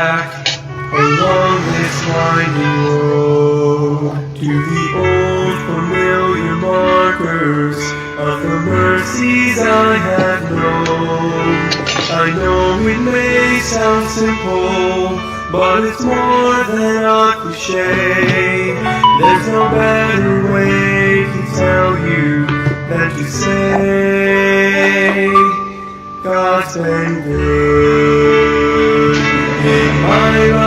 back along this winding road to the old familiar markers of the mercies I have known. I know it may sound simple, but it's more than a cliche. There's no better way to tell you than to say God's been good in my life.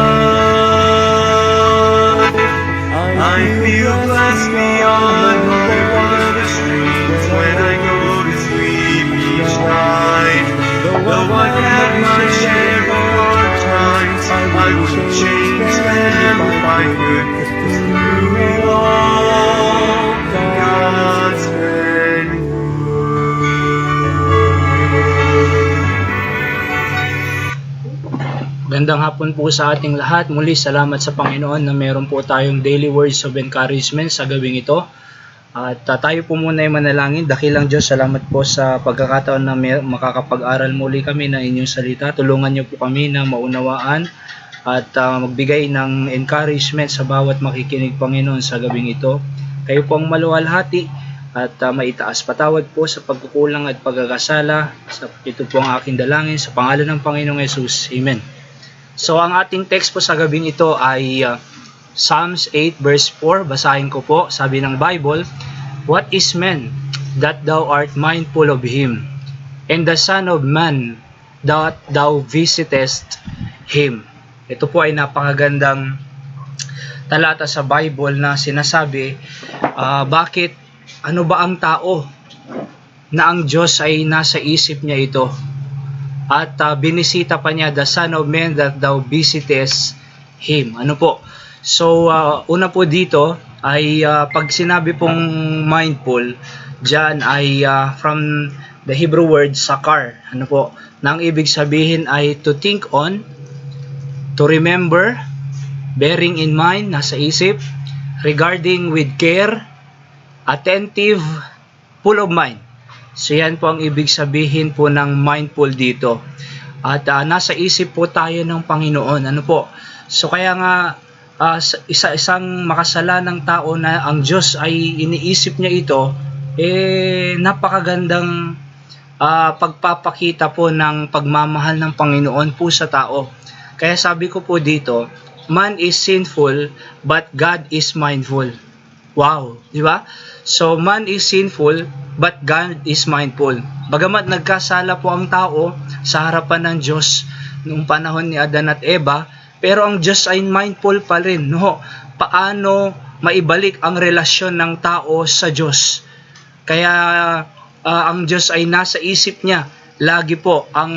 I feel blessed beyond the wildest dreams when I go to sleep each night. Though I've had my share of hard times, I wouldn't change them if I could. Through it all, God's been Gandang hapon po sa ating lahat. Muli, salamat sa Panginoon na meron po tayong daily words of encouragement sa gabing ito. At tayo po muna ay manalangin. Dakilang Diyos, salamat po sa pagkakataon na makakapag-aral muli kami ng inyong salita. Tulungan niyo po kami na maunawaan at magbigay ng encouragement sa bawat makikinig, Panginoon, sa gabing ito. Kayo po ang maluwalhati at maitaas. Patawad po sa pagkukulang at pagkakasala. Ito po ang aking dalangin sa pangalan ng Panginoong Yesus. Amen. So ang ating text po sa gabing ito ay Psalms 8 verse 4. Basahin ko po. Sabi ng Bible, "What is man that thou art mindful of him, and the son of man that thou visitest him?" Ito po ay napakagandang talata sa Bible na sinasabi bakit ano ba ang tao na ang Diyos ay nasa isip niya ito. At binisita pa niya the son of man that thou visitest him. Ano po? So, una po dito ay pag sinabi pong mindful, dyan ay from the Hebrew word sakar. Ano po? Na ang ibig sabihin ay to think on, to remember, bearing in mind, nasa isip, regarding with care, attentive, full of mind. So yan po ang ibig sabihin po ng mindful dito. At nasa isip po tayo ng Panginoon. Ano po? So kaya nga isang makasalanang tao na ang Diyos ay iniisip niya ito, napakagandang pagpapakita po ng pagmamahal ng Panginoon po sa tao. Kaya sabi ko po dito, man is sinful but God is mindful. Wow, di ba? So man is sinful but God is mindful. Bagamat nagkasala po ang tao sa harapan ng Diyos noong panahon ni Adan at Eva, pero ang Diyos ay mindful pa rin. No? Paano maibalik ang relasyon ng tao sa Diyos? Kaya ang Diyos ay nasa isip niya. Lagi po ang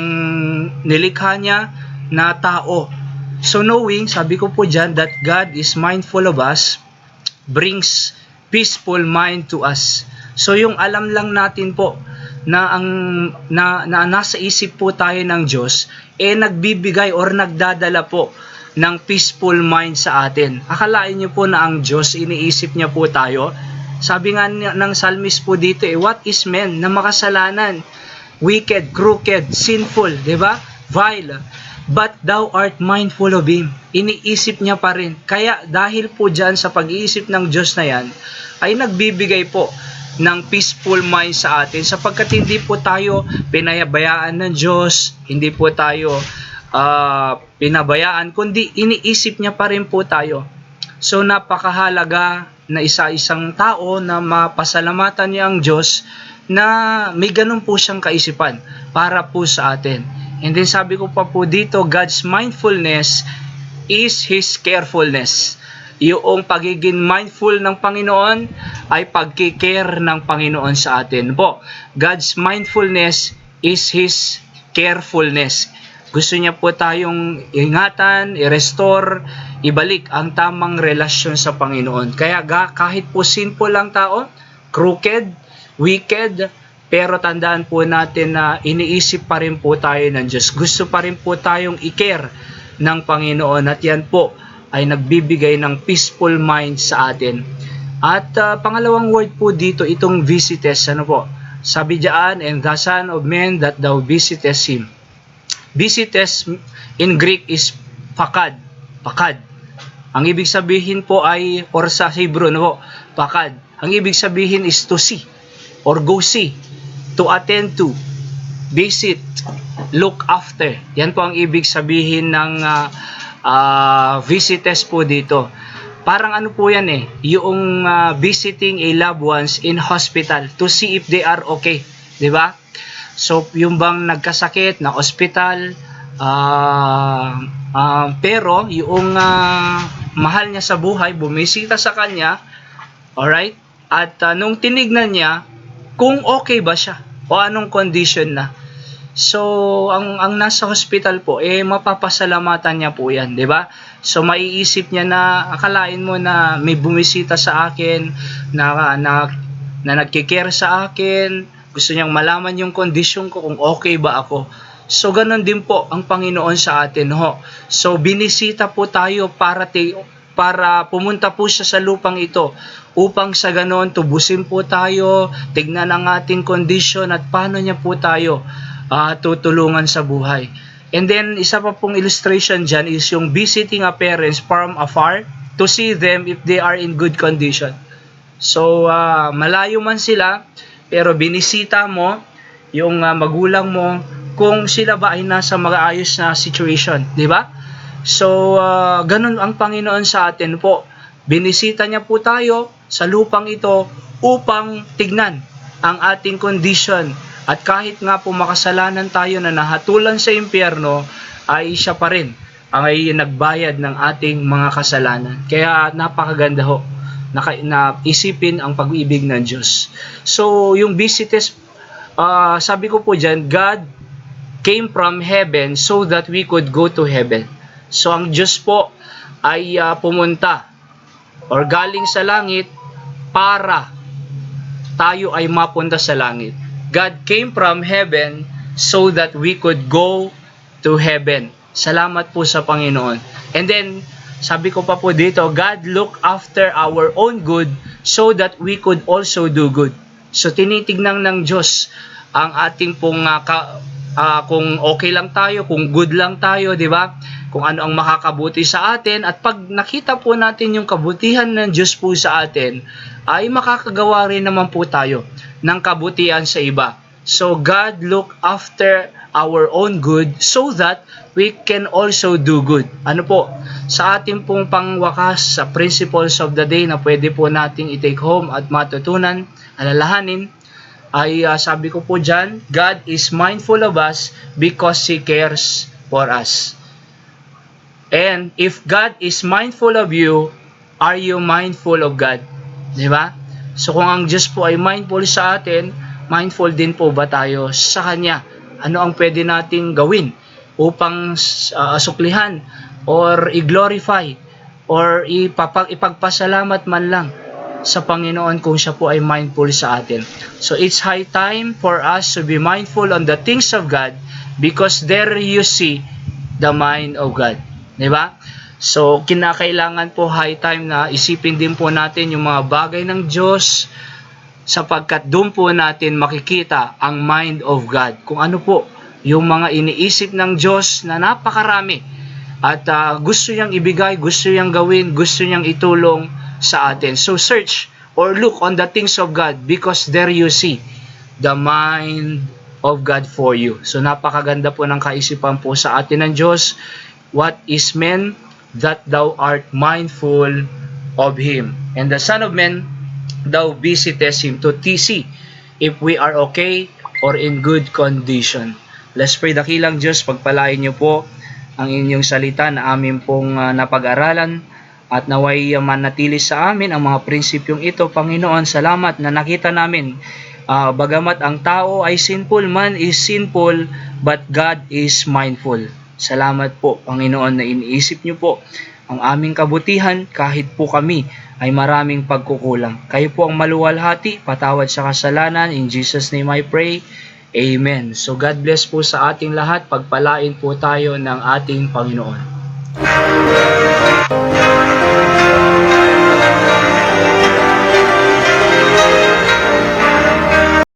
nilikha niya na tao. So knowing, sabi ko po dyan, that God is mindful of us, brings peaceful mind to us. So yung alam lang natin po na nasa isip po tayo ng Diyos, nagbibigay or nagdadala po ng peaceful mind sa atin. Akalain niyo po na ang Diyos, iniisip niya po tayo. Sabi nga ng psalmist po dito, what is man na makasalanan, wicked, crooked, sinful, di ba? Vile. But thou art mindful of him. Iniisip niya pa rin. Kaya dahil po dyan sa pag-iisip ng Diyos na yan, ay nagbibigay po ng peaceful mind sa atin sapagkat hindi po tayo pinayabayaan ng Diyos, hindi po tayo pinabayaan, kundi iniisip niya pa rin po tayo. So napakahalaga na isa-isang tao na mapasalamatan niya ang Diyos na may ganun po siyang kaisipan para po sa atin. And then sabi ko pa po dito, God's mindfulness is His carefulness. Yung pagiging mindful ng Panginoon ay pagkikare ng Panginoon sa atin po. God's mindfulness is His carefulness. Gusto niya po tayong ingatan, i-restore, ibalik ang tamang relasyon sa Panginoon. Kaya kahit po sinful lang tao, crooked, wicked, pero tandaan po natin na iniisip pa rin po tayo ng Diyos. Gusto pa rin po tayong i-care ng Panginoon at yan po ay nagbibigay ng peaceful mind sa atin. At pangalawang word po dito, itong visites, ano po? Sabi diyan, and the son of man that thou visitest him. Visites in Greek is pakad. Pakad. Ang ibig sabihin po ay, or sa Hebrew, no, pakad. Ang ibig sabihin is to see or go see, to attend to, visit, look after. Yan po ang ibig sabihin ng visites po dito. Parang ano po yan yung visiting a loved ones in hospital to see if they are okay. Diba? So, yung bang nagkasakit na hospital, pero yung mahal niya sa buhay, bumisita sa kanya, alright? At nung tinignan niya, kung okay ba siya o anong condition na. So, ang nasa hospital po, mapapasalamatan niya po yan, di ba? So, maiisip niya na, akalain mo na may bumisita sa akin, na nagkikare sa akin, gusto niyang malaman yung condition ko, kung okay ba ako. So, ganun din po ang Panginoon sa atin, ho. So, binisita po tayo para pumunta po siya sa lupang ito upang sa ganon tubusin po tayo, tignan ang ating condition at paano niya po tayo tutulungan sa buhay. And then, isa pa pong illustration dyan is yung visiting a parents from afar to see them if they are in good condition. So, malayo man sila, pero binisita mo yung magulang mo kung sila ba ay nasa maayos na situation, di ba? So, ganun ang Panginoon sa atin po. Binisita niya po tayo sa lupang ito upang tignan ang ating condition. At kahit nga po makasalanan tayo na nahatulan sa impyerno, ay siya pa rin ang ay nagbayad ng ating mga kasalanan. Kaya napakaganda ho na isipin ang pag-ibig ng Diyos. So, yung visites, sabi ko po dyan, God came from heaven so that we could go to heaven. So, ang Diyos po ay pumunta or galing sa langit para tayo ay mapunta sa langit. God came from heaven so that we could go to heaven. Salamat po sa Panginoon. And then, sabi ko pa po dito, God looked after our own good so that we could also do good. So, tinitignan ng Diyos ang ating pong kung okay lang tayo, kung good lang tayo, di ba? Kung ano ang makakabuti sa atin. At pag nakita po natin yung kabutihan ng Diyos po sa atin, ay makakagawa rin naman po tayo ng kabutihan sa iba. So, God look after our own good so that we can also do good. Ano po? Sa ating pong pangwakas sa principles of the day na pwede po nating i-take home at matutunan, alalahanin, ay sabi ko po dyan, God is mindful of us because He cares for us. And if God is mindful of you, are you mindful of God? Diba? So kung ang Diyos po ay mindful sa atin, mindful din po ba tayo sa Kanya? Ano ang pwede nating gawin upang suklihan or i-glorify or ipagpasalamat man lang sa Panginoon kung siya po ay mindful sa atin. So it's high time for us to be mindful on the things of God because there you see the mind of God. Diba? So kinakailangan po high time na isipin din po natin yung mga bagay ng Diyos sapagkat doon po natin makikita ang mind of God. Kung ano po yung mga iniisip ng Diyos na napakarami at gusto niyang ibigay, gusto niyang gawin, gusto niyang itulong sa atin. So search or look on the things of God because there you see the mind of God for you. So napakaganda po ng kaisipan po sa atin ng Diyos. What is man that thou art mindful of him? And the Son of Man, thou visitest him to see if we are okay or in good condition. Let's pray. Dakilang Diyos, pagpalain niyo po ang inyong salita na amin pong napag-aralan at naway manatili sa amin ang mga prinsipyong ito. Panginoon, salamat na nakita namin bagamat ang tao ay sinful, man is sinful, but God is mindful. Salamat po, Panginoon, na iniisip niyo po ang aming kabutihan kahit po kami ay maraming pagkukulang. Kayo po ang maluwalhati, patawad sa kasalanan. In Jesus' name I pray. Amen. So God bless po sa ating lahat. Pagpalain po tayo ng ating Panginoon.